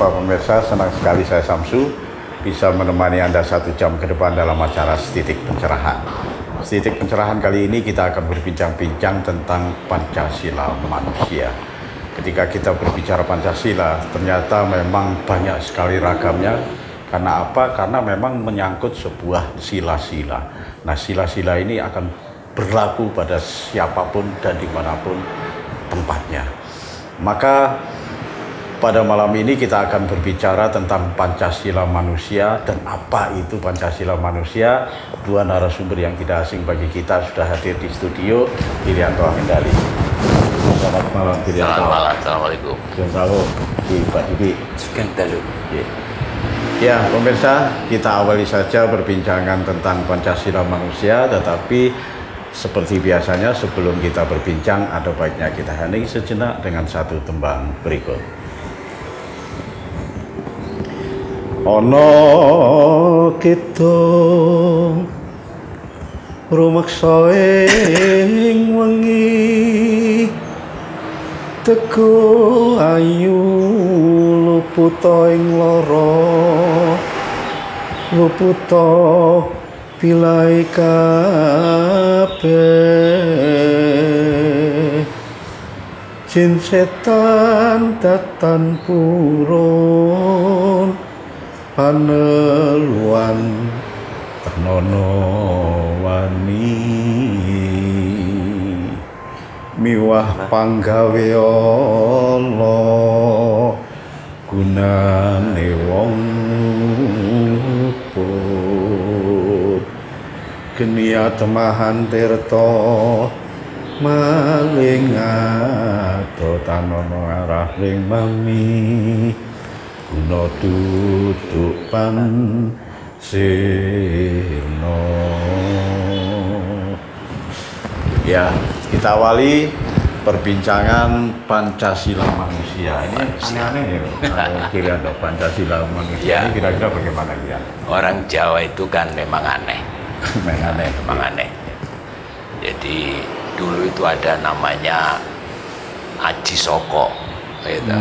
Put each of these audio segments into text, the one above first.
jumpa pemirsa, senang sekali saya Samsu bisa menemani Anda 1 jam ke depan dalam acara Setitik Pencerahan. Setitik Pencerahan kali ini kita akan berbincang-bincang tentang Pancasila manusia. Ketika kita berbicara Pancasila, ternyata memang banyak sekali ragamnya. Karena apa? Karena memang menyangkut sebuah sila-sila. Nah, sila-sila ini akan berlaku pada siapapun dan dimanapun tempatnya. Maka pada malam ini kita akan berbicara tentang Pancasila manusia dan apa itu Pancasila manusia. Dua narasumber yang tidak asing bagi kita sudah hadir di studio. Irianto Amindali. Selamat malam Irianto. Selamat malam. Assalamualaikum. Selamat Pak Didi. Sekandalu. Ya, pemirsa, kita awali saja perbincangan tentang Pancasila manusia, tetapi seperti biasanya sebelum kita berbincang ada baiknya kita hening sejenak dengan satu tembang berikut. Ono kita rumaksa ing wengi teko ayu luputa ing lara luputa pilai kabeh jin setan datan purun paneluan tenono wani miwah panggawe Allah gunane wong luput genia temahan tirta maling ato tanono arah ring mami guna duduk pansirno. Ya, kita awali perbincangan Pancasila manusia. Ini aneh-aneh ya, kira-kira Pancasila manusia Ya. ini kira-kira bagaimana ya? Orang Jawa itu kan memang aneh. Memang aneh. Jadi dulu itu ada namanya Aji Soko. Gitu.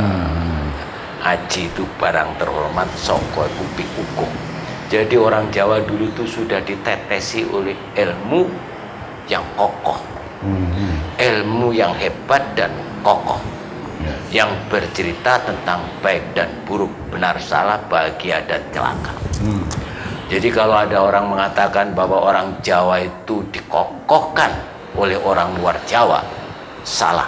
Aji itu barang terhormat, Soko itu pikukuh. Jadi orang Jawa dulu itu sudah ditetesi oleh ilmu yang kokoh, ilmu yang hebat dan kokoh, yang bercerita tentang baik dan buruk, benar salah, bahagia dan celaka. Jadi kalau ada orang mengatakan bahwa orang Jawa itu dikokohkan oleh orang luar Jawa, salah.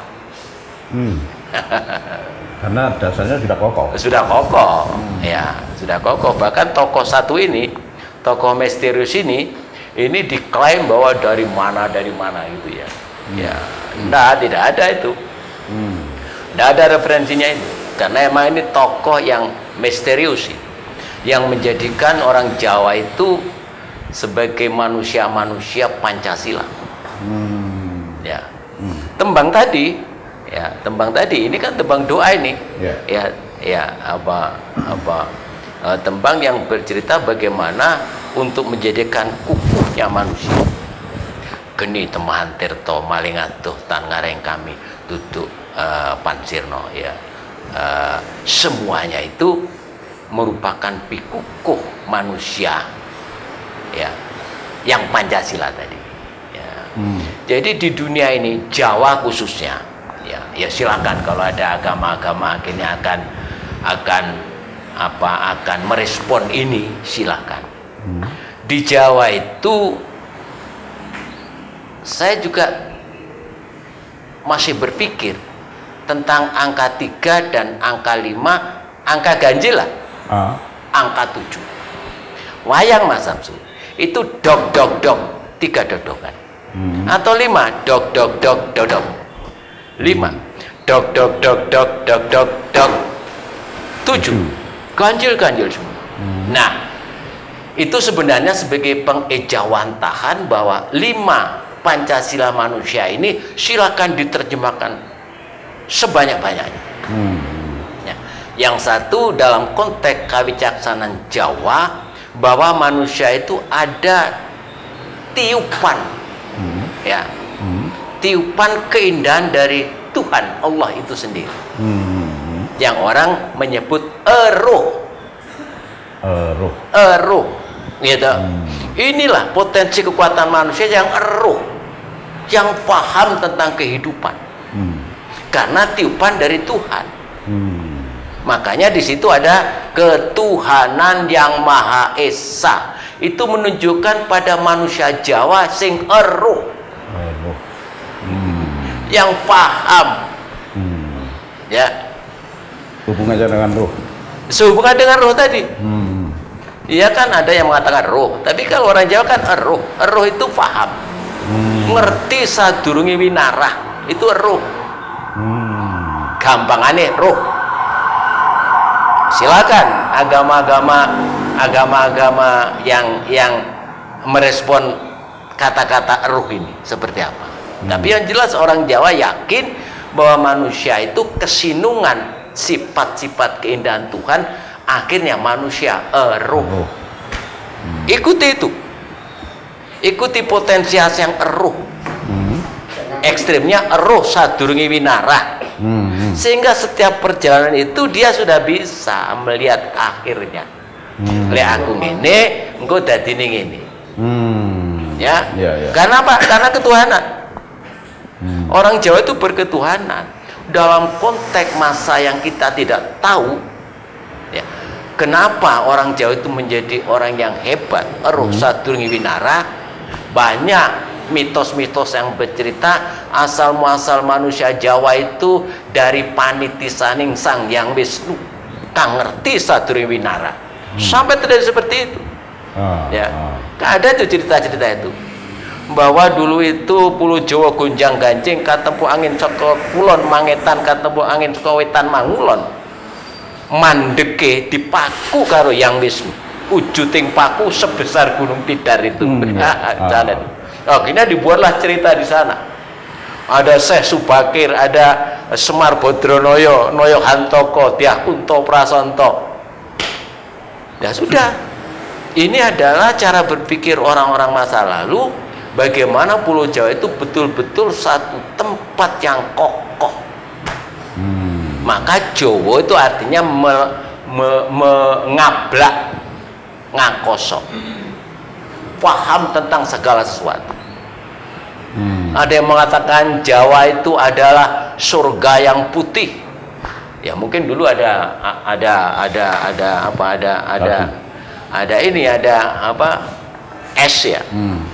Karena dasarnya sudah kokoh. Sudah kokoh, ya, sudah kokoh. Bahkan tokoh satu ini, tokoh misterius ini diklaim bahwa dari mana gitu ya. Ya, tidak ada itu. Tidak ada referensinya itu. Karena emang ini tokoh yang misterius, yang menjadikan orang Jawa itu sebagai manusia-manusia Pancasila. Ya, tembang tadi. Ya, tembang tadi ini kan tembang doa ini. Tembang yang bercerita bagaimana untuk menjadikan kukuhnya manusia. Geni temahan tirto maling atuh tan ngareng kami duduk pansirno ya. Semuanya itu merupakan pikukuh manusia ya, yang Pancasila tadi. Ya. Jadi di dunia ini Jawa khususnya ya silakan kalau ada agama-agama akhirnya akan merespon ini, silakan. Di Jawa itu saya juga masih berpikir tentang angka 3 dan angka 5, angka ganjil lah, angka 7. Wayang Mas Samsu itu dog 3 dodokan, atau 5 dog 5 dog 7 ganjil semua. Nah, itu sebenarnya sebagai pengejawantahan bahwa 5 Pancasila manusia ini silakan diterjemahkan sebanyak-banyaknya. Ya. Yang satu dalam konteks kawicaksanan Jawa bahwa manusia itu ada tiupan, ya, tiupan keindahan dari Tuhan Allah itu sendiri. yang orang menyebut eruh. Eruh, gitu. Inilah potensi kekuatan manusia yang eruh, yang paham tentang kehidupan, karena tiupan dari Tuhan. Makanya di situ ada ketuhanan yang Maha Esa. Itu menunjukkan pada manusia Jawa sing eruh, yang paham, ya. Hubungannya dengan roh. Sehubungan dengan roh tadi. Iya kan, ada yang mengatakan roh, tapi kalau orang Jawa kan eruh. Eruh itu paham, ngerti sadurunge winarah, itu eruh. Gampangannya roh. Silakan agama-agama yang merespon kata-kata eruh ini seperti apa. Tapi yang jelas orang Jawa yakin bahwa manusia itu kesinungan sifat-sifat keindahan Tuhan, akhirnya manusia eruh. Ikuti itu, ikuti potensi yang eruh. Ekstrimnya eruh sadurunge winarah. Sehingga setiap perjalanan itu dia sudah bisa melihat akhirnya. Lek aku ngene, engko dadine ngene. Ya. Karena apa? Karena ketuhanan. Orang Jawa itu berketuhanan dalam konteks masa yang kita tidak tahu. Ya. Kenapa orang Jawa itu menjadi orang yang hebat? Eruh sadurunge winarah. Banyak mitos-mitos yang bercerita asal muasal manusia Jawa itu dari panitisaning Sang Hyang Wisnu kang ngerti sadurunge winarah. Sampai terjadi seperti itu. Ya. Ada tuh cerita-cerita itu, bahwa dulu itu pulau Jawa gonjang ganjing katempu angin saka kulon mangetan katempu angin saka wetan mangulon. Mandeke dipaku karo Hyang Wisnu. Wujuding paku sebesar Gunung Tidar itu. Akhirnya dibuatlah cerita di sana. Ada Syekh Subakir, ada Semar Bodronoyo, Noyo Hantoko, Dyah Kunto Prasonto. Ya sudah. Ini adalah cara berpikir orang-orang masa lalu, bagaimana Pulau Jawa itu betul-betul satu tempat yang kokoh. Maka Jawa itu artinya mengablak, ngakosok, paham tentang segala sesuatu. Ada yang mengatakan Jawa itu adalah surga yang putih. Ya mungkin dulu ada es ya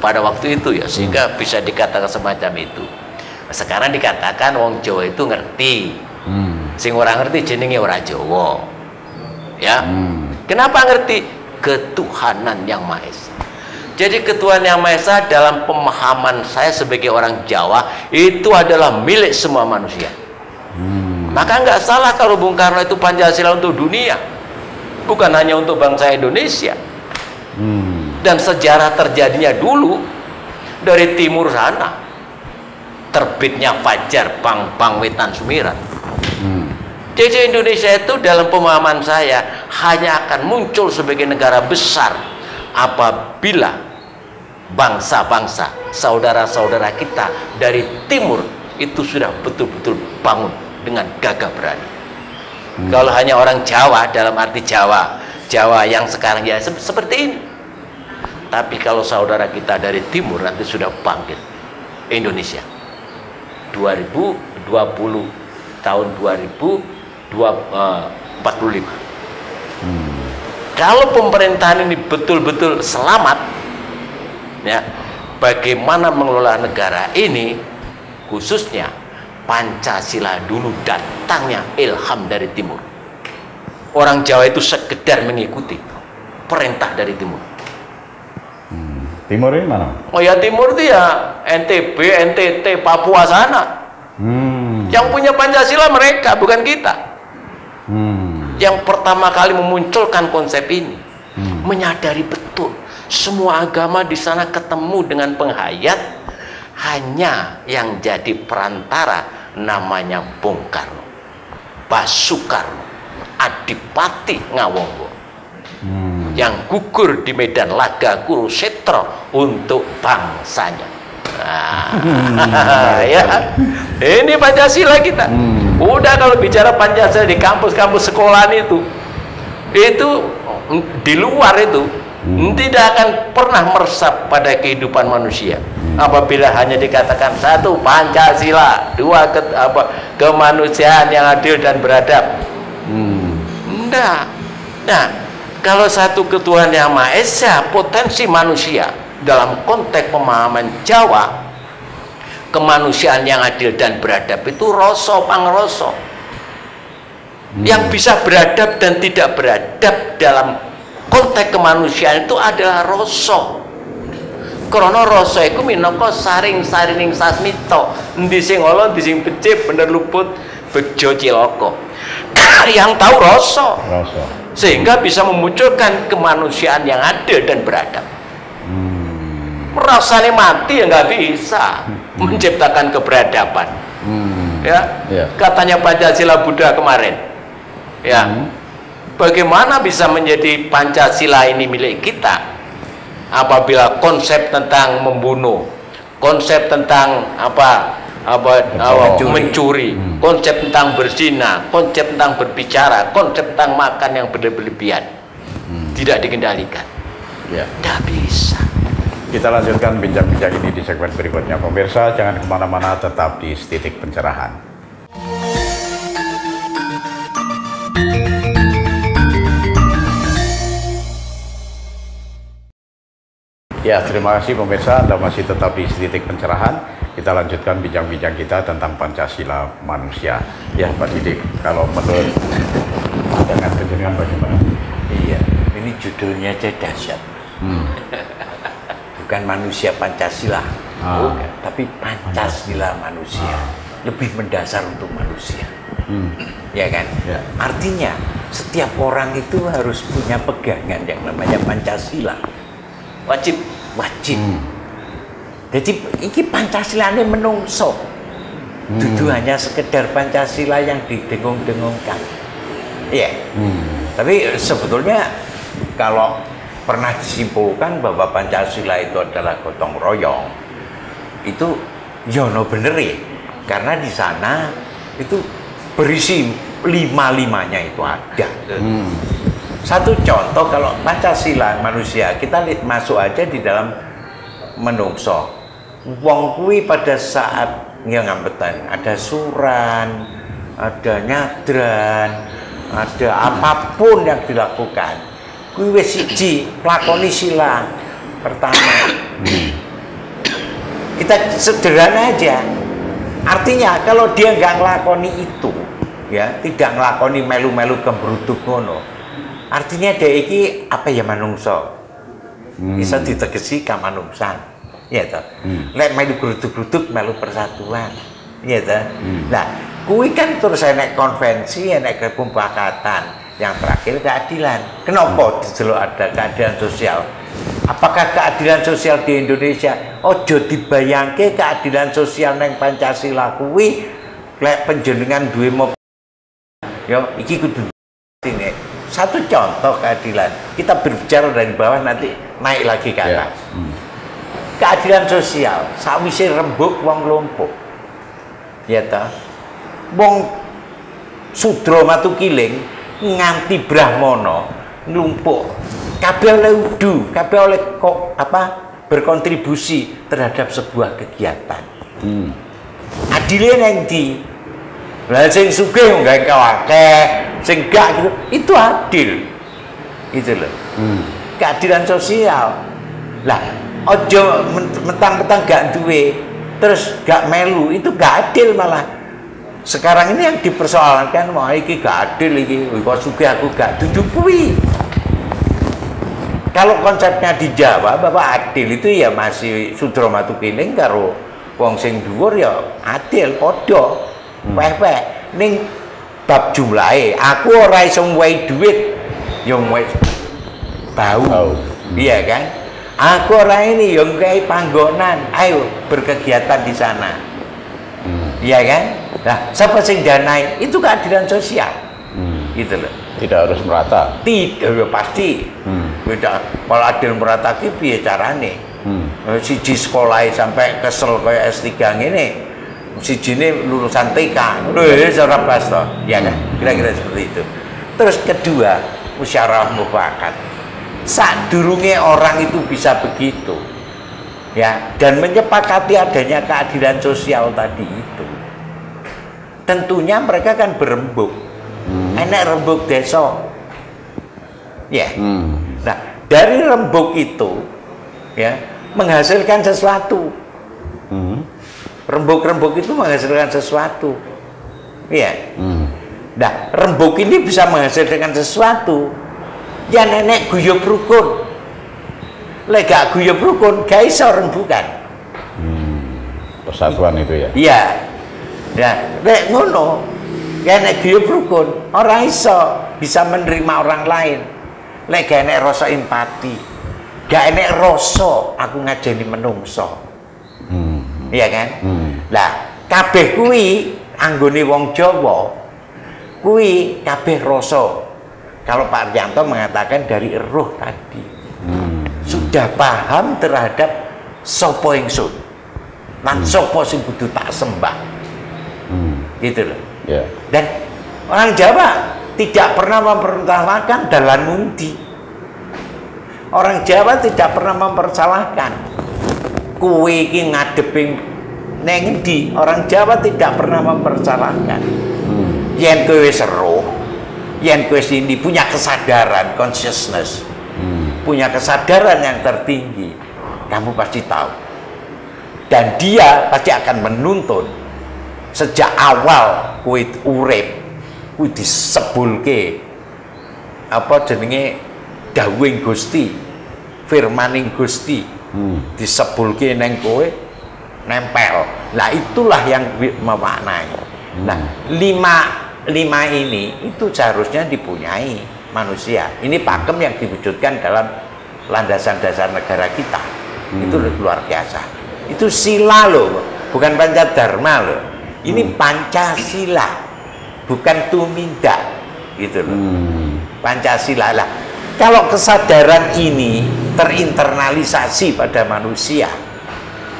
pada waktu itu ya, sehingga bisa dikatakan semacam itu. Sekarang dikatakan wong Jawa itu ngerti. Sing ora ngerti jenenge ora Jawa. Ya. Kenapa ngerti? Ketuhanan yang Maha Esa. Jadi ketuhanan yang Maha Esa dalam pemahaman saya sebagai orang Jawa itu adalah milik semua manusia. Maka nggak salah kalau Bung Karno itu Pancasila untuk dunia, bukan hanya untuk bangsa Indonesia. Dan sejarah terjadinya dulu dari timur sana, terbitnya Fajar Bang Wetan Sumirat. Jadi Indonesia itu dalam pemahaman saya hanya akan muncul sebagai negara besar apabila bangsa-bangsa, saudara-saudara kita dari timur itu sudah betul-betul bangun dengan gagah berani. Kalau hanya orang Jawa, dalam arti Jawa yang sekarang ya seperti ini. Tapi kalau saudara kita dari timur nanti sudah bangkit. Indonesia 2020 tahun 2045. Kalau pemerintahan ini betul-betul selamat, ya, bagaimana mengelola negara ini, khususnya Pancasila dulu datangnya ilham dari timur. Orang Jawa itu sekedar mengikuti perintah dari timur. Timur ini mana? Oh ya, timur itu ya NTB, NTT, Papua sana. Yang punya Pancasila mereka, bukan kita. Yang pertama kali memunculkan konsep ini, menyadari betul semua agama di sana ketemu dengan penghayat, hanya yang jadi perantara namanya Bung Karno, Basukarno, Adipati Ngawonggo, yang gugur di medan laga Kurukshetra untuk bangsanya. Nah, ya, ini Pancasila kita. Udah kalau bicara Pancasila di kampus-kampus sekolahan itu di luar itu tidak akan pernah meresap pada kehidupan manusia. Apabila hanya dikatakan satu Pancasila, dua kemanusiaan yang adil dan beradab. Enggak. Nah, kalau satu ketuhanan yang Maha Esa, potensi manusia dalam konteks pemahaman Jawa, kemanusiaan yang adil dan beradab itu rasa pangrasa. Yang bisa beradab dan tidak beradab dalam konteks kemanusiaan itu adalah rasa. Karena rasa itu minangka saring-sarining sasmita, endi sing ala, endi sing becik, bener luput, bejo cilaka. Yang tahu rasa. Sehingga bisa memunculkan kemanusiaan yang adil dan beradab. Rasanya mati ya nggak bisa menciptakan keberadaban. Katanya Pancasila Buddha kemarin. Bagaimana bisa menjadi Pancasila ini milik kita apabila konsep tentang membunuh, konsep tentang mencuri, konsep tentang berzina, konsep tentang berbicara, konsep tentang makan yang berlebihan tidak dikendalikan. Tidak bisa. Kita lanjutkan bincang-bincang ini di segmen berikutnya. Pemirsa, jangan kemana-mana, tetap di Titik Pencerahan. Ya, terima kasih pemirsa, Anda masih tetap di Titik Pencerahan. Kita lanjutkan bincang-bincang kita tentang Pancasila manusia. Ya, Pak Didik, kalau menurut dengan penjelasan bagaimana? Iya, ini judulnya aja dahsyat. Bukan manusia Pancasila, bukan, tapi Pancasila manusia. Lebih mendasar untuk manusia. Ya kan? Ya. Artinya, setiap orang itu harus punya pegangan yang namanya Pancasila. Wajib. Jadi ini Pancasila ini menungso. Dudu hanya sekedar Pancasila yang didengung-dengungkan. Iya. Tapi sebetulnya kalau pernah disimpulkan bahwa Pancasila itu adalah gotong royong, itu yono bener ya. Karena di sana itu berisi lima-limanya itu ada. Satu contoh, kalau Pancasila manusia, kita masuk aja di dalam menungso. Wong kuwi pada saat ngambetan ada suran, ada nyadran, ada apapun yang dilakukan, kuwi wis siji lakoni sila pertama. Kita sederhana aja. Artinya kalau dia nggak ngelakoni itu, ya tidak ngelakoni melu-melu kembruduk ngono, artinya dia iki apa ya manungso, bisa ditegesi kamanungsan, ya toh. Lek melu geruduk-geruduk melu persatuan, ya toh. Nah, kui kan terus enek konvensi, enek kesepakatan, yang terakhir keadilan. Kenapa dijeluk ada keadilan sosial? Apakah keadilan sosial di Indonesia ojo dibayangke keadilan sosial neng Pancasila kuwi lek panjenengan duwe yo iki kudu ini. Satu contoh keadilan. Kita berbicara dari bawah nanti naik lagi ke atas. Keadilan sosial sawise rembug wong lumpuh. Ya ta. Wong Sudra Matukiling nganti Brahmana lumpuh. Kabeh oleh udu, kabeh oleh berkontribusi terhadap sebuah kegiatan. Adile nang ndi? Lah sing sugih nggawe akeh, sing gak gitu, itu adil. Gitu loh. Keadilan sosial. Lah, ojo mentang-mentang gak duwe, terus gak melu, itu gak adil malah. Sekarang ini yang dipersoalkan, wah iki gak adil iki, kok sugih aku gak duduk kuwi. Kalau konsepnya di Jawa, Bapak adil itu ya masih Sudra Matukiling karo wong sing dhuwur ya adil padha. Peh-peh ning bab jumlahe, aku ora iso ngwehi dhuwit ya ngwehi bau. Iya kan? Aku ora ini ya ngwehi panggonan. Ayo berkegiatan di sana. Iya kan? Nah, siapa sing danai? Itu keadilan sosial. Gitu loh. Tidak harus merata. Tidak, ya pasti. Beda. Kalau adil merata ki piye carane? Siji sekolah sampai kesel kayak S3 ngene. si jine lulusan TK, secara pas toh, ya kan? Kira-kira seperti itu. Terus kedua, musyawarah mufakat. Sadurunge orang itu bisa begitu, ya, dan menyepakati adanya keadilan sosial tadi itu, tentunya mereka kan berembuk, enek rembuk desa, ya. Nah, dari rembuk itu, ya, menghasilkan sesuatu. Rembuk-rembuk itu menghasilkan sesuatu, ya. Nah, rembuk ini bisa menghasilkan sesuatu. Ya nenek guyub rukun. Lek gak guyub rukun, gak iso rembukan. Persatuan itu ya. Iya. Ya, lek ngono, ya nek guyub rukun, orang iso bisa menerima orang lain. Lek gak enek rasa empati, gak enek rasa aku ngajeni menungso. Iya kan? Lah, kabeh kuwi anggone wong Jawa kuwi kabeh rasa. Kalau Pak Ariyanto mengatakan dari roh tadi, sudah paham terhadap sapa ingsun, lan sapa sing kudu tak sembah, gitu loh. Yeah. Dan orang Jawa tidak pernah mempersalahkan dalan mundi. Orang Jawa tidak pernah mempersalahkan. Kowe iki ngadeping neng endi? Orang Jawa tidak pernah mempersalahkan. Yen kowe wis roh, yen kowe ini punya kesadaran, consciousness, punya kesadaran yang tertinggi, kamu pasti tahu. Dan dia pasti akan menuntun sejak awal kowe urip, kowe disebulke apa jenenge dawuhing Gusti, firmaning Gusti, disebulke neng kowe nempel. Lah itulah yang memaknai. Nah, lima ini itu seharusnya dipunyai manusia. Ini pakem yang diwujudkan dalam landasan dasar negara kita. Itu luar biasa. Itu sila loh, bukan Pancadharma loh. Ini Pancasila, bukan tumindak, gitu loh. Pancasila lah. Kalau kesadaran ini terinternalisasi pada manusia,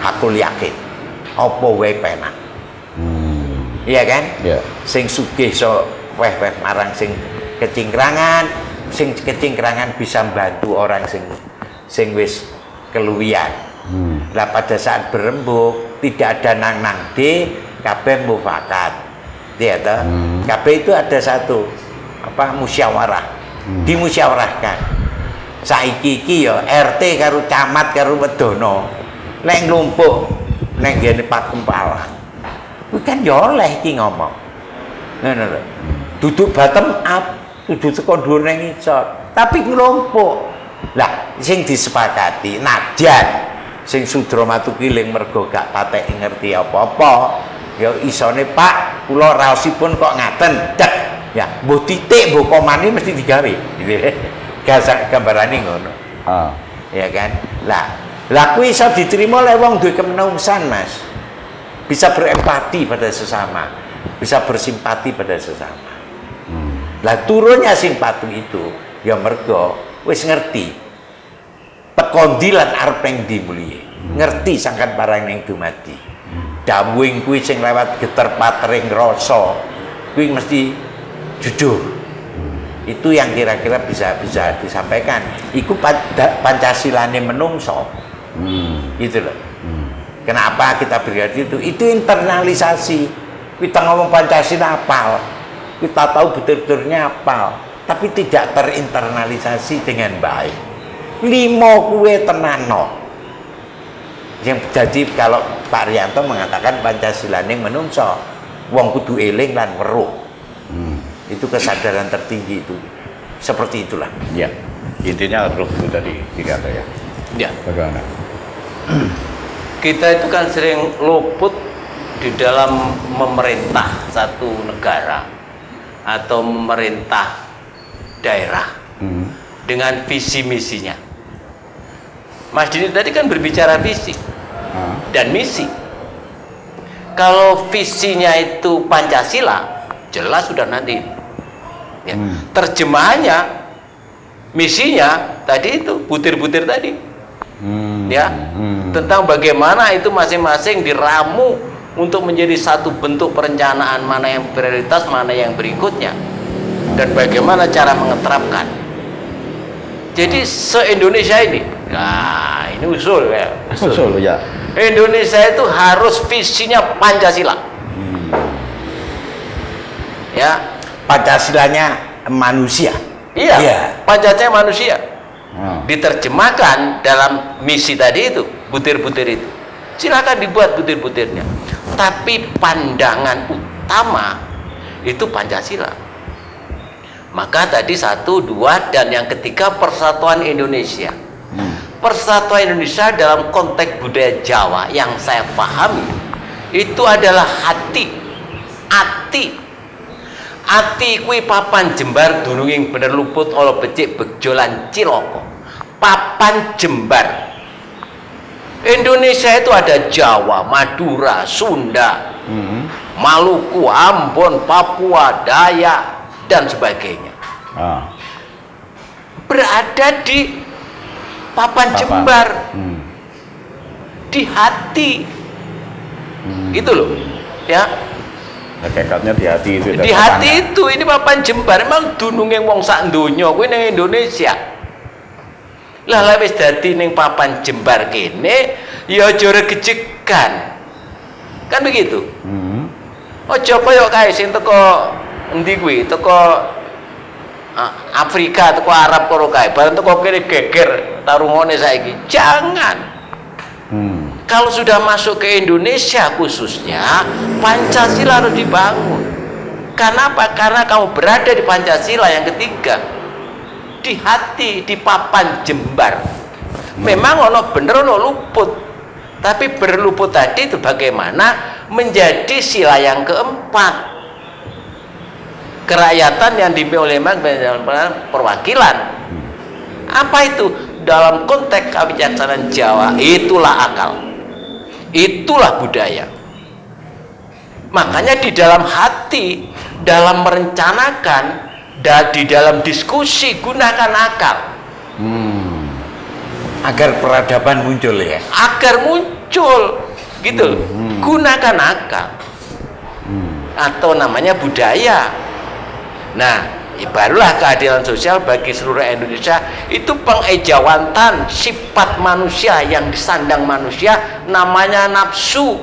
aku yakin, apa wae penak. Iya kan? Yeah. Sing sugih so weh-weh marang sing kecingkrangan, sing kecingkrangan bisa membantu orang sing wis keluwian. Lah pada saat berembuk tidak ada nang de, kabeh mufakat. Iya toh? Kabeh itu ada satu apa musyawarah. Dimusyawarahkan. Saiki iki ya RT karo camat karo wedono lek nglumpuk nang ngene Pakempalan. Kuwi kan ya oleh iki ngomong. Ngono lho. Duduk bottom up, duduk teko dhuwur nang ngisor, tapi nglumpuk. Lah sing disepakati nadyan sing Sudra Matukiling mergo gak patek ngerti apa-apa, ya isone Pak, kula raosipun kok ngaten. Dek. Ya, mbuh titik, mbuh komane mesti digawe. Gitu. Gasak gambarane ngono. Ya kan? Lah kuwi iso diterima oleh wong duwe kemenungsan, Mas. Bisa berempati pada sesama, bisa bersimpati pada sesama. Lah turunnya simpati itu ya mergo wis ngerti pekondi lan arep ning ndi muliye, ngerti sangkan barang ning dumadi. Dawuhing kuwi sing lewat geter patering rasa kuwi mesti jujur. Itu yang kira-kira bisa disampaikan. Iku Pancasilane menungso. Gitu loh. Kenapa kita berarti itu? Itu internalisasi. Kita ngomong Pancasila apal, kita tahu betul-betulnya apal, tapi tidak terinternalisasi dengan baik. Limo kue tenano. Yang jadi kalau Pak Ariyanto mengatakan Pancasila ini menungso, wong kudu eling lan weruh. Itu kesadaran tertinggi itu. Seperti itulah. Ya. Intinya roh itu tadi dikata ya. Ya. Bagaimana? Kita itu kan sering luput di dalam memerintah satu negara atau memerintah daerah dengan visi misinya. Mas Dini tadi kan berbicara visi dan misi. Kalau visinya itu Pancasila, jelas sudah nanti. Ya. Terjemahannya, misinya tadi itu butir-butir tadi. Ya, tentang bagaimana itu masing-masing diramu untuk menjadi satu bentuk perencanaan mana yang prioritas, mana yang berikutnya, dan bagaimana cara mengeterapkan. Jadi se-Indonesia ini, nah ini usul ya. Usul ya. Indonesia itu harus visinya Pancasila. Ya, Pancasilanya manusia. iya, Iya. Pancasila manusia. Diterjemahkan dalam misi tadi itu, butir-butir itu. Silakan dibuat butir-butirnya. Tapi pandangan utama itu Pancasila. Maka tadi 1, 2, dan yang ketiga persatuan Indonesia. Persatuan Indonesia dalam konteks budaya Jawa yang saya pahami itu adalah hati. Ati kuwi papan jembar dununging bener luput ala becik begjolan ciloko. Papan jembar. Indonesia itu ada Jawa, Madura, Sunda, Maluku, Ambon, Papua, Dayak, dan sebagainya. Berada di papan jembar, di hati, gitu loh, ya. Hakikatnya di hati itu. Di hati itu, ini papan jembar. Emang dunungnya wong sak donya kuwi ning Indonesia. Lah wis dadi ning papan jembar kene, ya aja regejekan. Kan begitu. Aja kaya kae sing teko endi kuwi, teko Afrika, teko Arab karo kae, bareng teko kene geger tarungane saiki. Jangan. Kalau sudah masuk ke Indonesia khususnya, Pancasila harus dibangun. Karena apa? Karena kamu berada di Pancasila yang ketiga, di hati, di papan jembar. Memang ono bener ono luput, tapi berluput tadi itu bagaimana menjadi sila yang keempat, kerakyatan yang dimiliki oleh perwakilan. Apa itu? Dalam konteks kebijaksanaan Jawa, itulah akal, itulah budaya. Makanya di dalam hati, dalam merencanakan, dan di dalam diskusi gunakan akal. Agar peradaban muncul ya. Agar muncul, gitu. Gunakan akal. Atau namanya budaya. Nah, barulah keadilan sosial bagi seluruh Indonesia itu pengejawantan sifat manusia yang disandang manusia, namanya nafsu.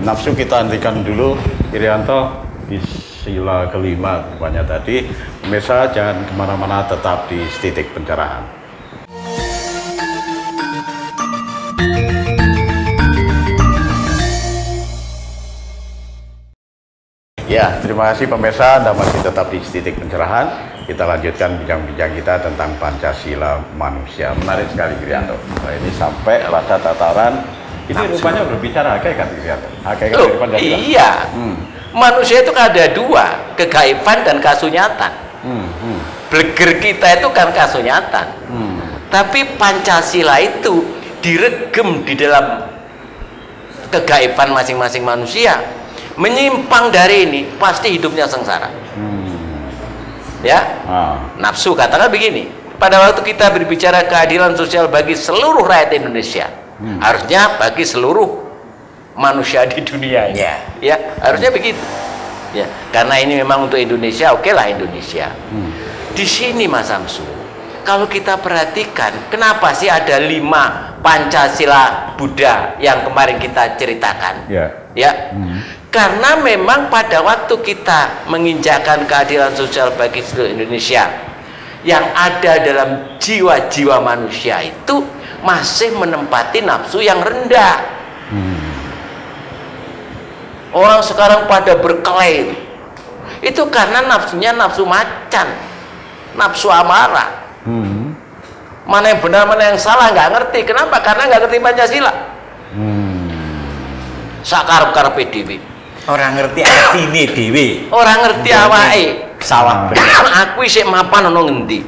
Nafsu kita hentikan dulu, Irianto, di sila kelima rupanya tadi. Pemirsa jangan kemana-mana, tetap di Titik Pencerahan. Ya, terima kasih pemirsa, Anda masih tetap di Titik Pencerahan. Kita lanjutkan bincang-bincang kita tentang Pancasila manusia. Menarik sekali, Irianto. Nah, ini sampai pada tataran ini rupanya berbicara hakikat, Irianto. Hakikat dari Pancasila. Iya. Manusia itu kan ada dua, kegaifan dan kasunyatan. Bleger kita itu kan kasunyatan. Tapi Pancasila itu diregem di dalam kegaifan masing-masing manusia. Menyimpang dari ini pasti hidupnya sengsara. Ya, nafsu katakan begini. Pada waktu kita berbicara keadilan sosial bagi seluruh rakyat Indonesia, harusnya bagi seluruh manusia di dunia ini. Ya, harusnya begitu. Ya, karena ini memang untuk Indonesia, oke lah Indonesia. Di sini Mas Samsu, kalau kita perhatikan, kenapa sih ada 5 Pancasila Buddha yang kemarin kita ceritakan? Ya. Karena memang pada waktu kita menginjakan keadilan sosial bagi seluruh Indonesia, yang ada dalam jiwa-jiwa manusia itu masih menempati nafsu yang rendah. Orang sekarang pada berkelahi itu karena nafsunya nafsu macan, nafsu amarah. Mana yang benar, mana yang salah nggak ngerti. Kenapa? Karena nggak ngerti Pancasila. Sakarep-karepe dhewe. Orang ngerti artine dhewe. Orang ngerti awake. Sawah. Aku isih mapan ana ngendi?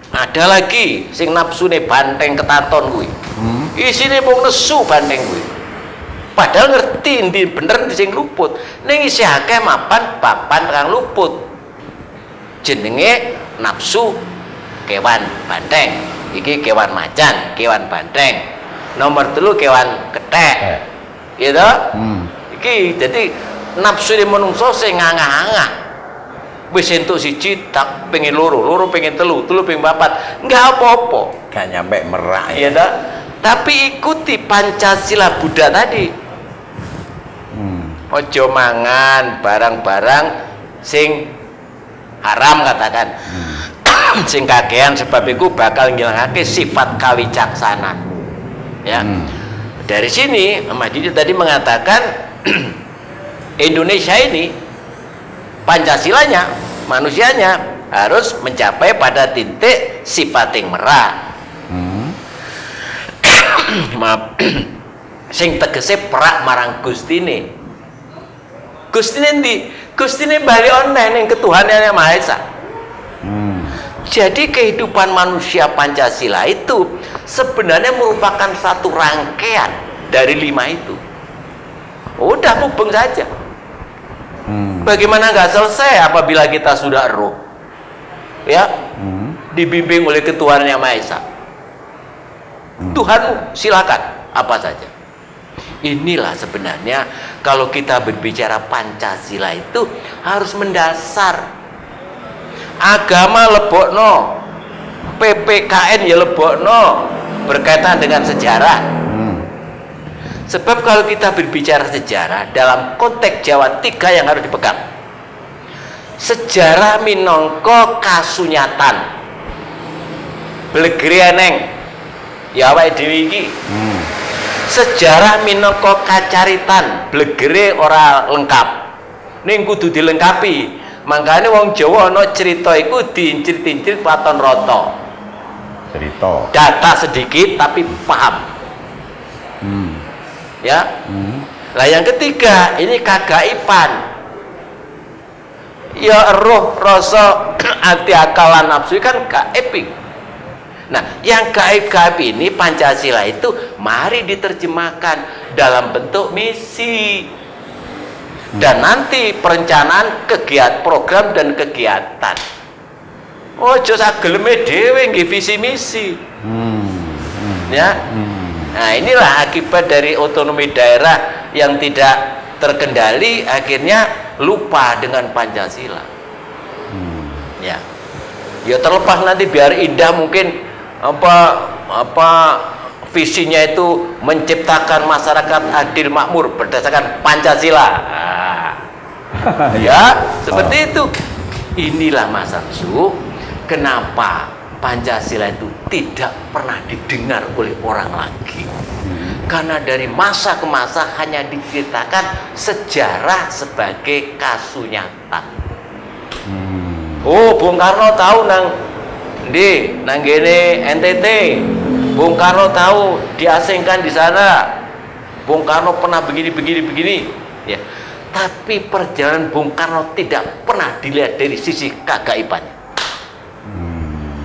Ada lagi sing nafsune banteng ketaton kuwi. Isine mung nesu banteng kuwi. Padahal ngerti ndi bener ndi sing luput. Ning isih akeh mapan papan kang luput. Jenenge nafsu kewan banteng. Iki kewan macan, kewan banteng. Nomor 3 kewan kethek. ya toh? Iki jadi nafsu di menungso sing ngangah-ngangah. Wis entuk siji tak pengen loro, loro pengen telu, telu pengen papat, enggak apa-apa. Gak nyampe merak Ya toh? Tapi ikuti Pancasila Buddha tadi. Ojo mangan barang-barang sing haram katakan. Sing kakean sebab itu bakal ngilangake sifat kawicaksanan. Ya. Dari sini Mas Didi tadi mengatakan Indonesia ini Pancasilanya, manusianya harus mencapai pada titik sifat yang merah. Maaf. Sing tegese perak marang Gustine. Gustine ndi? Gustine bali online ning ketuhanan Yang Maha Esa. Jadi kehidupan manusia Pancasila itu sebenarnya merupakan satu rangkaian dari 5 itu. Udah mubeng saja. Bagaimana nggak selesai apabila kita sudah roh, ya, dibimbing oleh ketuhanan Yang Maha Esa. Tuhanmu silakan apa saja. Inilah sebenarnya kalau kita berbicara Pancasila itu harus mendasar. Agama lebokno, PPKN ya lebokno, berkaitan dengan sejarah. Sebab kalau kita berbicara sejarah dalam konteks Jawa 3 yang harus dipegang. Sejarah minangka kasunyatan. Blegere eneng. Ya awake dhewe iki. Sejarah minangka kacaritan, blegere ora lengkap. Ning kudu dilengkapi. Makanya wong Jawa ana cerita iku diincrit-incrit waton rata. Cerita. Data sedikit tapi paham. Ya. Lah yang ketiga, ini kagaifan. Ya roh, rasa, hati, akal, lan nafsu kan gaib. Nah, yang gaib-gaib ini Pancasila itu mari diterjemahkan dalam bentuk misi. Dan nanti perencanaan kegiatan program dan kegiatan. Ojo sageleme dhewe nggih visi misi. Ya. Nah, inilah akibat dari otonomi daerah yang tidak terkendali, akhirnya lupa dengan Pancasila. Ya. Ya terlepas nanti biar indah mungkin apa visinya itu menciptakan masyarakat adil makmur berdasarkan Pancasila. Ya, seperti itu. Inilah Mas Samsu, kenapa Pancasila itu tidak pernah didengar oleh orang lagi. Karena dari masa ke masa hanya diceritakan sejarah sebagai kasunyatan. Oh, Bung Karno tahu nang gene NTT. Bung Karno tahu diasingkan di sana. Bung Karno pernah begini. Ya. Tapi perjalanan Bung Karno tidak pernah dilihat dari sisi kagaibannya.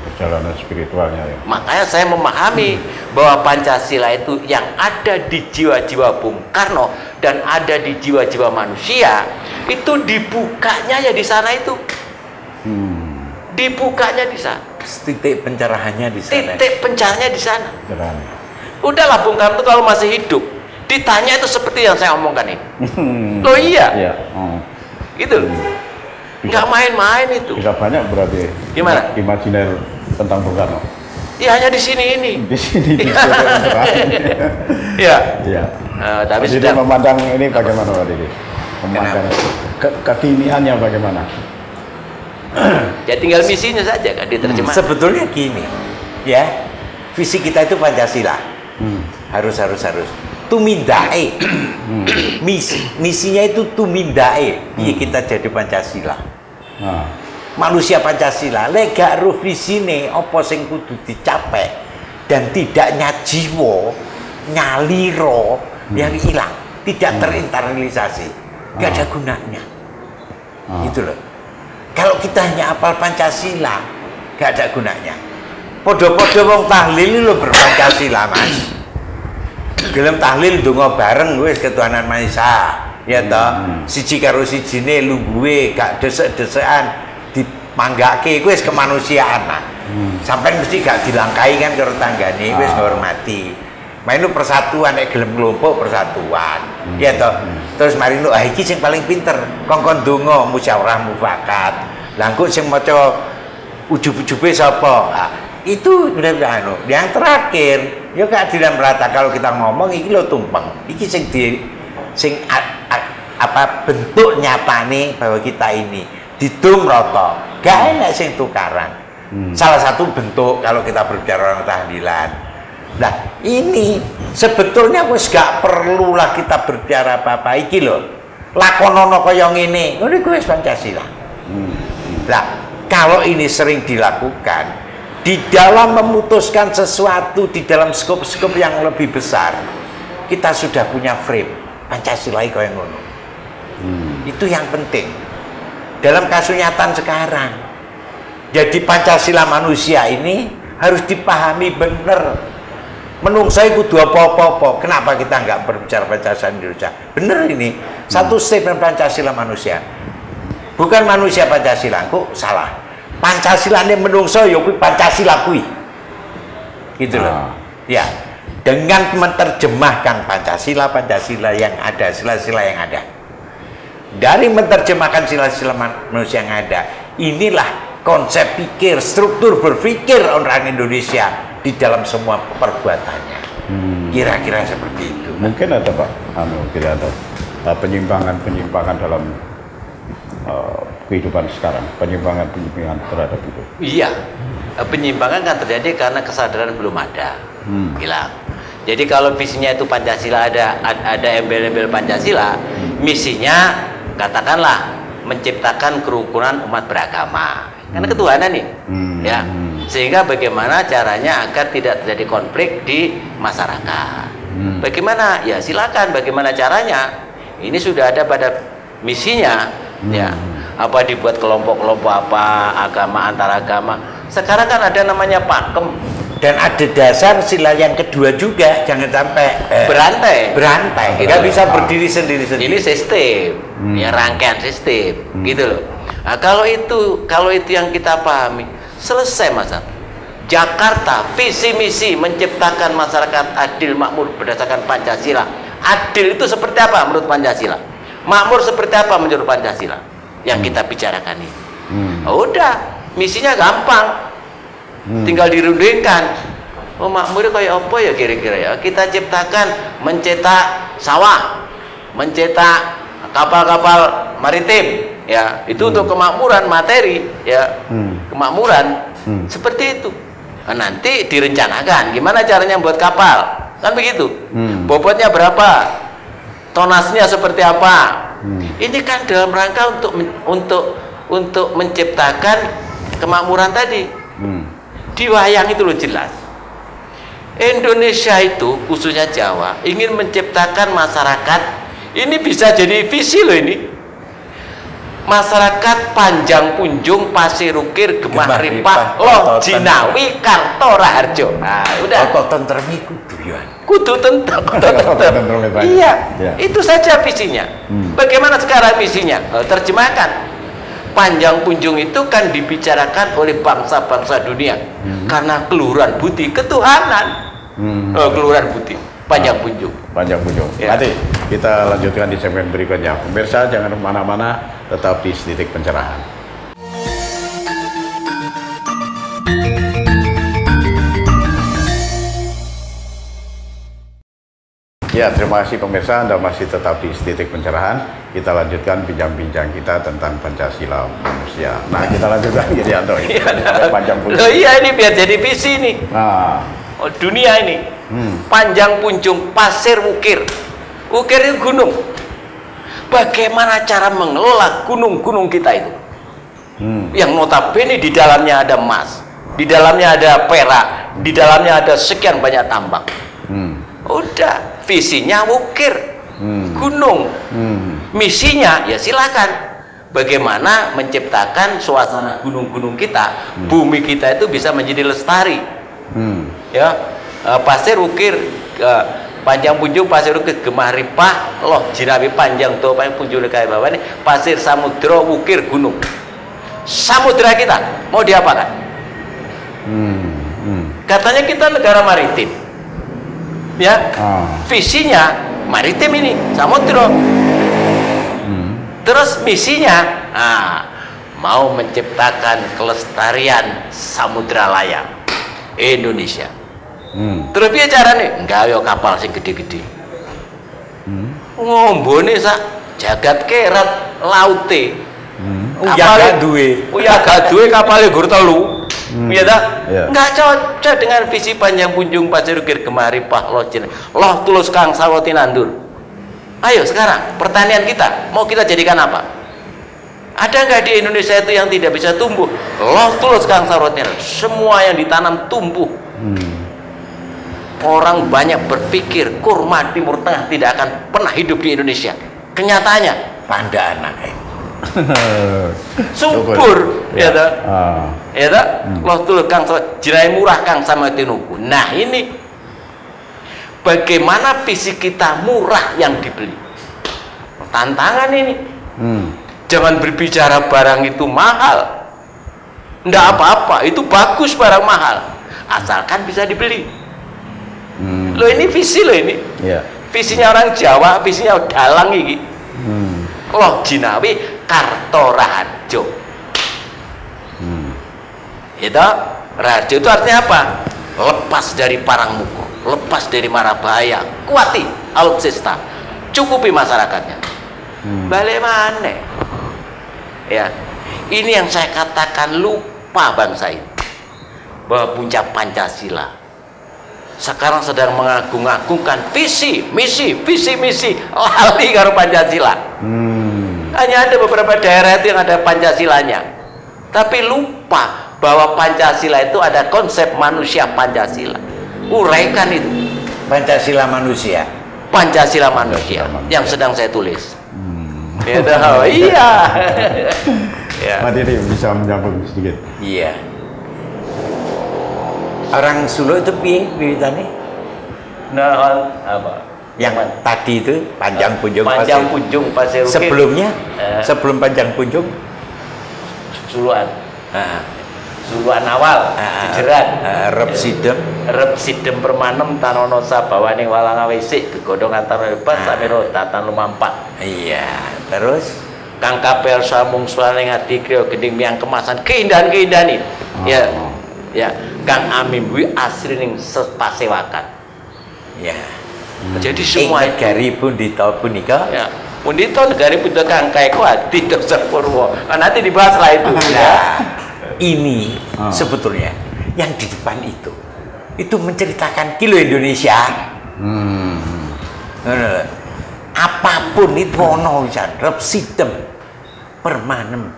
Perjalanan spiritualnya ya. Makanya saya memahami bahwa Pancasila itu yang ada di jiwa-jiwa Bung Karno dan ada di jiwa-jiwa manusia itu dibukanya ya di sana itu. Dibukanya di sana. Titik pencerahannya di sana. Titik pencerahannya di sana. Jalan. Udahlah Bung Karno kalau masih hidup ditanya itu seperti yang saya omongkan ini. Loh iya. Iya. Gitu. Nggak main-main itu. Bisa banyak berarti. Gimana? Imajiner tentang Bung Karno. Ya hanya di sini ini. Di sini. Iya. Iya. Tapi Jadi sudah memandang ini bagaimana Pak Didi? Memandang kekiniannya bagaimana? ya tinggal misinya saja kan diterjemah. Sebetulnya gini, ya, visi kita itu Pancasila. Harus. Tumindae. Misinya itu tumindae. Iya kita jadi Pancasila. Manusia Pancasila lek gak ro visine apa sing kudu dicapai dan tidak nyajiwo, nyaliro yang hilang, tidak terinternalisasi. Gak ada gunanya. Gitu loh. Kalau kita hanya apal Pancasila, gak ada gunanya. Podo-podo wong tahlil lo berpancasila, Mas. Gelem tahlil donga bareng wis ketuhanan Maha Esa. Ya toh, siji karo sijine lungguhe gak desek-desekan dimanggake wis kemanusiaan. Sampai mesti gak dilangkai kan karo tanggane wis ngormati. Main lu persatuan nek gelem kelompok persatuan. Ya toh. Terus mari lu iki sing paling pinter, kongkon donga musyawarah mufakat. Lah engko sing maca ujub-ujube sapa? Nah, itu benar-benar anu. Yang terakhir, ya keadilan merata kalau kita ngomong iki lho tumpeng. Iki sing apa bentuk nyatane bahwa kita ini didung rata. Gak enak sing tukaran. Salah satu bentuk kalau kita berbicara orang tahlilan. Nah, ini sebetulnya wis gak perlulah kita berbicara apa-apa iki lho. Lakonono kaya ngene, ngono iku wis Pancasila. Nah, kalau ini sering dilakukan di dalam memutuskan sesuatu di dalam skop-skop yang lebih besar, kita sudah punya frame Pancasila iki kaya ngono. Itu yang penting dalam kasunyatan sekarang. Jadi Pancasila manusia ini harus dipahami benar. Menungso kudu apa-apa. Kenapa kita nggak berbicara Pancasila Indonesia? Bener ini satu statement Pancasila manusia. Bukan manusia Pancasila, kok salah. Pancasila ini menungso ya kuwi Pancasila kuwi. Gitu loh. Ya. Dengan menerjemahkan Pancasila yang ada, sila-sila yang ada. Dari menerjemahkan sila-sila manusia yang ada, inilah konsep pikir, struktur berpikir orang Indonesia di dalam semua perbuatannya. Kira-kira seperti itu. Mungkin ada Pak, kita ada penyimpangan dalam kehidupan sekarang, penyimpangan terhadap itu. Iya, penyimpangan kan terjadi karena kesadaran belum ada, hilang. Jadi kalau visinya itu Pancasila, ada embel-embel Pancasila, misinya katakanlah menciptakan kerukunan umat beragama, karena ketuhanan nih, ya. Sehingga bagaimana caranya agar tidak terjadi konflik di masyarakat. Bagaimana? Ya silakan. Bagaimana caranya? Ini sudah ada pada misinya, ya. Apa dibuat kelompok-kelompok apa agama antar agama. Sekarang kan ada namanya pakem. Dan ada dasar sila yang kedua juga, jangan sampai berantai. Nggak bisa berdiri sendiri-sendiri. Ini sistem, ya rangkaian sistem, gitu loh. Nah, kalau itu yang kita pahami, selesai masalah. Jakarta visi misi menciptakan masyarakat adil makmur berdasarkan Pancasila. Adil itu seperti apa menurut Pancasila? Makmur seperti apa menurut Pancasila? Yang kita bicarakan ini. Udah, misinya gampang. Tinggal dirundingkan. Oh, makmur kayak apa ya kira-kira ya? Kita ciptakan mencetak sawah, mencetak kapal-kapal maritim, ya. Itu untuk kemakmuran materi, ya. Kemakmuran. Seperti itu. Nah, nanti direncanakan gimana caranya buat kapal. Kan begitu. Bobotnya berapa? Tonasnya seperti apa? Ini kan dalam rangka untuk menciptakan kemakmuran tadi. Di wayang itu loh jelas. Indonesia itu khususnya Jawa ingin menciptakan masyarakat ini bisa jadi visi loh ini. Masyarakat Panjang Punjung, Pasir Ukir, Gemah Ripah, Loh Jinawi, Karto Raharjo. Nah, udah. Tentrem Kudu tentrem. Iya, itu saja visinya. Bagaimana sekarang visinya? Terjemahkan. Panjang Punjung itu kan dibicarakan oleh bangsa-bangsa dunia karena keluhuran budi ketuhanan. Keluhuran budi Panjang Punjung. Panjang Punjung. Ya. Nanti kita lanjutkan di segmen berikutnya. Pemirsa jangan kemana-mana, tetap di Titik Pencerahan. Ya, terima kasih pemirsa, Anda masih tetap di Titik Pencerahan. Kita lanjutkan bincang-bincang kita tentang Pancasila manusia. Nah, kita lanjutkan Giri Anto ini. Panjang Punjung. Loh iya, ini biar jadi visi nih. Dunia ini. Panjang Punjung, Pasir Ukir. Ukir itu gunung. Bagaimana cara mengelola gunung-gunung kita itu? Yang notabene di dalamnya ada emas, di dalamnya ada perak, di dalamnya ada sekian banyak tambang. Udah, visinya ukir, gunung. Misinya ya silakan. Bagaimana menciptakan suasana gunung-gunung kita, bumi kita itu bisa menjadi lestari. Ya, Pasir Ukir, Panjang Punjung, Pasir Ukir, Gemah Ripah, Loh Jinawi, Panjang Tuh, Punjung kayak bawah ini, Pasir Samudra, Ukir gunung. Samudra kita mau diapakan? Katanya kita negara maritim. Ya, visinya maritim ini, samudra. Terus misinya, mau menciptakan kelestarian samudra layang Indonesia. Terus piye carane? Nggawe kapal sing gede-gede. Ngombone sak jagat kerat laute. Uya gak duwe kapale gur telu. Iya tak? Iya. Nggak cocok dengan visi panjang punjung pasir ukir gemari pahlo jin. Loh tulus kang sawoti nandur. Ayo sekarang pertanian kita mau kita jadikan apa? Ada nggak di Indonesia itu yang tidak bisa tumbuh? Loh tulus kang sawoti. Semua yang ditanam tumbuh. Orang banyak berpikir kurma Timur Tengah tidak akan pernah hidup di Indonesia. Kenyataannya Pandaan ae. subur, ya tak? Ya tak? Loh tulus kang jirai murah kang sama tinuku. Nah ini bagaimana visi kita murah yang dibeli? Tantangan ini. Jangan berbicara barang itu mahal. Nggak apa-apa, itu bagus barang mahal. Asalkan bisa dibeli. Loh ini visi loh ini. Visinya orang Jawa, visinya dalang ini. Loh Jinawi Karto Raharjo. Itu Raharjo itu artinya apa? Lepas dari parang mukul, lepas dari mara bahaya, kuati alutsista, cukupi masyarakatnya. Balik mana? Ya, ini yang saya katakan lupa bangsa ini bahwa puncak Pancasila sekarang sedang mengagung-agungkan visi misi lali karo Pancasila. Hanya ada beberapa daerah itu yang ada Pancasilanya, tapi lupa bahwa Pancasila itu ada konsep manusia Pancasila. Uraikan itu Pancasila manusia. Pancasila manusia yang sedang saya tulis. Iya. Ya. Pak Diri bisa menjawab sedikit. Iya. Orang Solo itu piye wiwitannya? Nah, apa? Yang tadi itu Panjang Punjung Pasir Ukir. Sebelumnya, sebelum Panjang Punjung, Suluan. Suluan awal, Jejeran. Rep Sidem permanem tanono sabawaning walang wisik gegodhong antara lepas samira tatan lumampak. Iya, terus Kang kapel samung swaning ati kriya gending miang kemasan keindahan-keindahan ini. Ya. Ya, Kang Amim kuwi asrining pasewakan. ya. Jadi semua negari Pundita punika. Ya. Pundita negari Pundita Kang Kaeko Adi Dosa Purwo. Nanti dibahas lah itu. Nah, ini sebetulnya yang di depan itu menceritakan kilo Indonesia. Apapun itu ono wisan rep sidem permanem.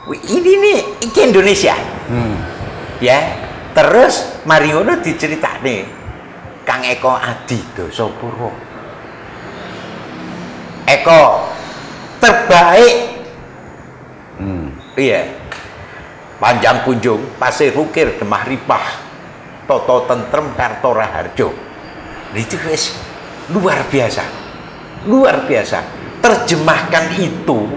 Ini nih Indonesia. Ya, terus mari ngono diceritane Kang Eko Adi Dosa Purwo. Eko terbaik. Iya. Panjang Punjung, Pasir Ukir, Gemah Ripah, Toto Tentrem, Karto Raharjo. Itu wis luar biasa. Luar biasa. Terjemahkan itu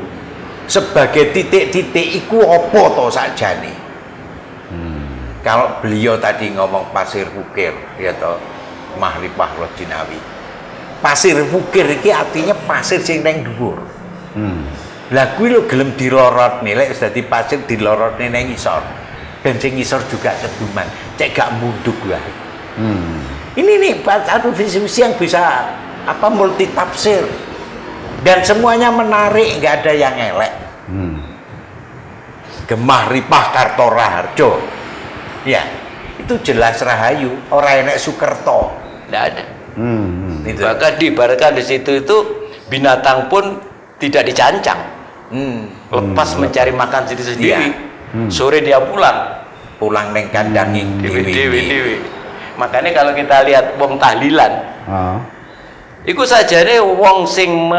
sebagai titik-titik iku apa to sakjane. Kalau beliau tadi ngomong Pasir Ukir, ya toh, Mahripah Loh Jinawi. Pasir Ukir iki artinya pasir sing neng dhuwur. Lah kuwi lho gelem dilorotne, lek wis dadi pasir dilorotne nang ngisor. Dan sing ngisor juga keduman, cek gak munduk wae. Ini nih satu visi-visi yang bisa apa multi tafsir. Dan semuanya menarik, nggak ada yang elek. Gemah Ripah Karto Raharjo. Ya, itu jelas rahayu, orang enek Sukerto. Tidak ada. Bahkan diibaratkan di situ itu binatang pun tidak dicancang. Lepas mencari makan sendiri-sendiri. Sore dia pulang neng kandangin dewi. Makanya kalau kita lihat wong tahlilan, iku sajane wong sing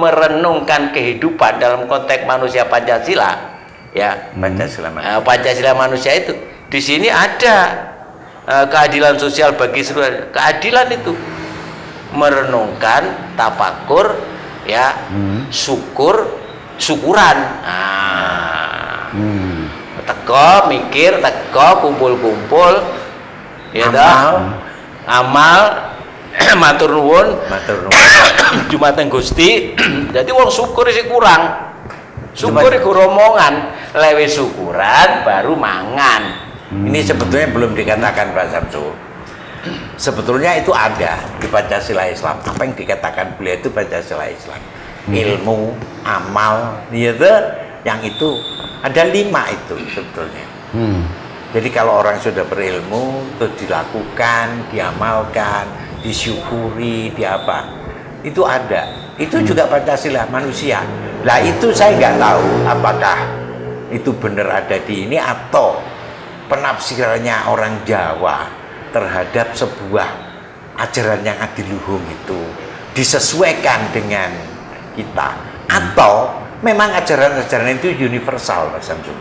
merenungkan kehidupan dalam konteks manusia Pancasila, ya. Pancasila manusia itu di sini ada keadilan sosial bagi seluruh. Keadilan itu merenungkan, tafakur, ya, syukuran. Teko mikir, teko kumpul-kumpul, ya, amal, matur nuwun Matur nuwun. Jumateng Gusti. Jadi wong syukur sih kurang. Syukur iku romongan, lewe syukuran baru mangan. Ini sebetulnya belum dikatakan Pak Samsu. Sebetulnya itu ada di Pancasila Islam. Apa yang dikatakan beliau itu Pancasila Islam. Ilmu, amal, gitu. Yang itu ada 5 itu sebetulnya. Jadi kalau orang sudah berilmu, terus dilakukan, diamalkan, disyukuri, itu ada. Itu juga Pancasila manusia. Lah itu saya nggak tahu apakah itu benar ada di ini atau penafsirannya orang Jawa terhadap sebuah ajaran yang adiluhung itu disesuaikan dengan kita atau memang ajaran-ajaran itu universal, Mas Samsul.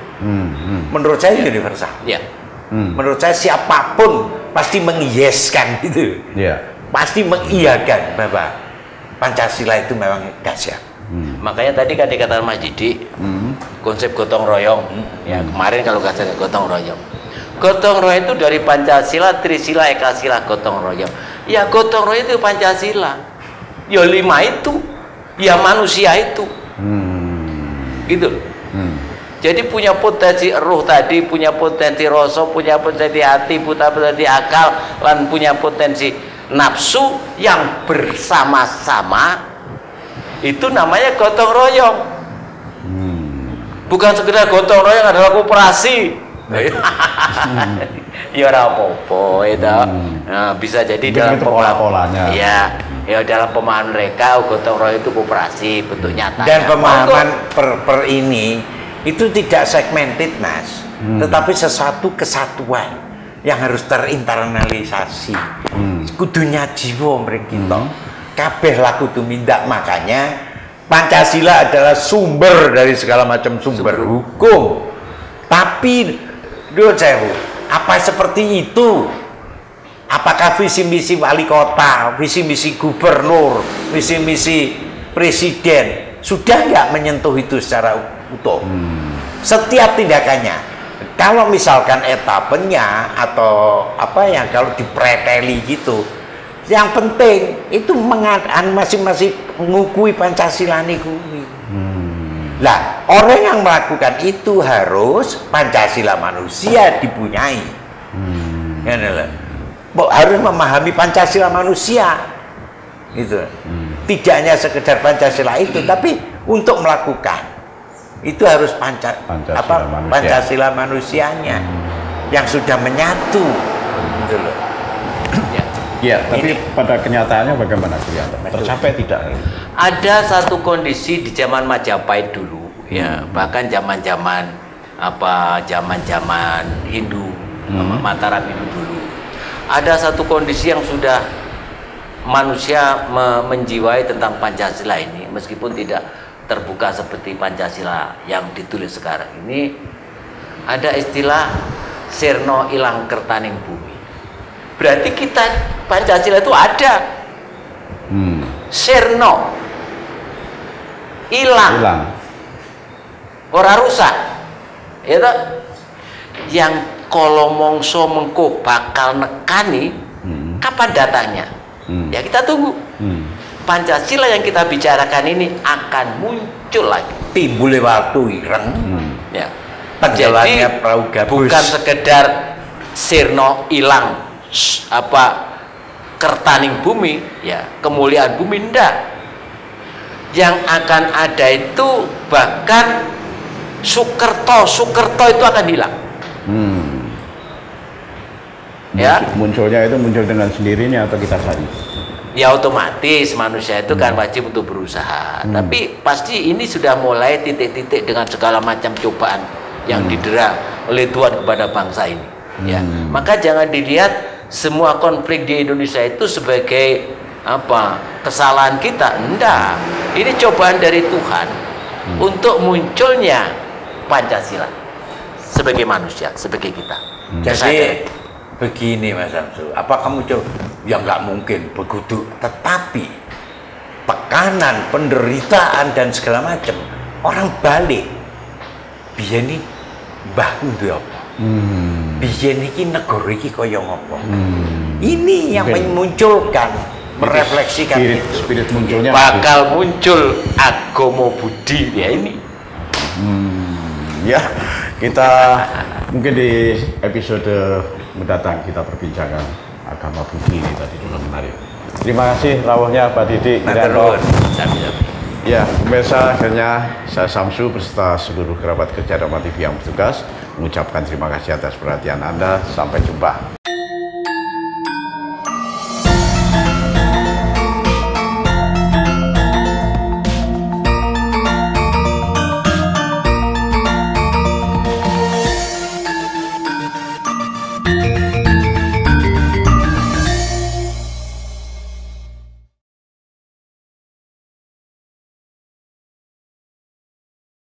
Menurut saya universal. Ya. Menurut saya siapapun pasti mengieskan itu. Pasti mengiyakan bahwa Pancasila itu memang dahsyat. Makanya tadi kan dikatakan Mas Didi, konsep gotong royong. Ya, kemarin kalau kata gotong royong. Gotong royong itu dari Pancasila, Trisila, Ekasila, gotong royong. Ya gotong royong itu Pancasila. Ya 5 itu. Ya manusia itu. Gitu. Jadi punya potensi ruh tadi, punya potensi rasa, punya potensi hati, punya potensi akal, dan punya potensi nafsu yang bersama-sama. Itu namanya gotong royong. Bukan sekedar gotong royong adalah koperasi. Ya ora apa-apa itu. Nah, bisa jadi dalam polanya. Ya, ya dalam pemahaman mereka gotong royong itu koperasi bentuk nyata. Dan pemahaman per ini itu tidak segmented, Mas. Tetapi sesuatu kesatuan yang harus terinternalisasi. Kudunya jiwa mereka. Kabeh laku tumindak, makanya Pancasila adalah sumber dari segala macam sumber hukum. Tapi apa seperti itu? Apakah visi misi wali kota, visi misi gubernur, visi misi presiden sudah nggak menyentuh itu secara utuh? Setiap tindakannya, kalau misalkan etapenya atau apa yang kalau dipreteli gitu, yang penting itu masing-masing mengukui Pancasila niku. Lah, orang yang melakukan itu harus Pancasila manusia dipunyai. Harus memahami Pancasila manusia. Gitu. Tidak hanya sekedar Pancasila itu, tapi untuk melakukan itu harus Pancasila manusianya yang sudah menyatu. Gitu loh. Ya, tapi pada kenyataannya bagaimana kelihatan? Tercapai tidak? Ada satu kondisi di zaman Majapahit dulu, ya, bahkan zaman-zaman Hindu, Mataram Hindu dulu. Ada satu kondisi yang sudah manusia menjiwai tentang Pancasila ini, meskipun tidak terbuka seperti Pancasila yang ditulis sekarang ini. Ada istilah sirna ilang kertaning bumi. Berarti kita Pancasila itu ada. Sirna ilang. Ora rusak. Ya toh? Yang kalau mongso mengko bakal nekani, kapan datanya? Ya kita tunggu. Pancasila yang kita bicarakan ini akan muncul lagi. Timbul waktu ireng. Ya. Tenggelamnya perahu gabus. Bukan sekedar sirna ilang kertaning bumi, ya, kemuliaan bumi, ndak. Yang akan ada itu bahkan Sukerto itu akan hilang. Ya. Munculnya itu muncul dengan sendirinya atau kita cari? Ya otomatis manusia itu kan wajib untuk berusaha. Tapi pasti ini sudah mulai titik-titik dengan segala macam cobaan yang didera oleh Tuhan kepada bangsa ini. Ya, maka jangan dilihat semua konflik di Indonesia itu sebagai kesalahan kita. Enggak, ini cobaan dari Tuhan untuk munculnya Pancasila sebagai manusia, sebagai kita. Jadi begini Mas Samsu, apa kamu coba? Ya nggak mungkin begitu. Tetapi tekanan, penderitaan dan segala macam orang balik. Biyen ini mbahku duwe apa? Biyen iki negara iki kaya ngopo? Ini yang memunculkan merefleksikan spirit, itu. spirit munculnya bakal muncul agomo budi ya ini. ya kita mungkin di episode mendatang kita perbincangkan agama budi ini tadi juga menarik. Terima kasih rawuhnya Pak Didik. Matur. Ya, pemirsa, akhirnya saya Samsu beserta seluruh kerabat kerja Dharma TV yang bertugas mengucapkan terima kasih atas perhatian Anda. Sampai jumpa.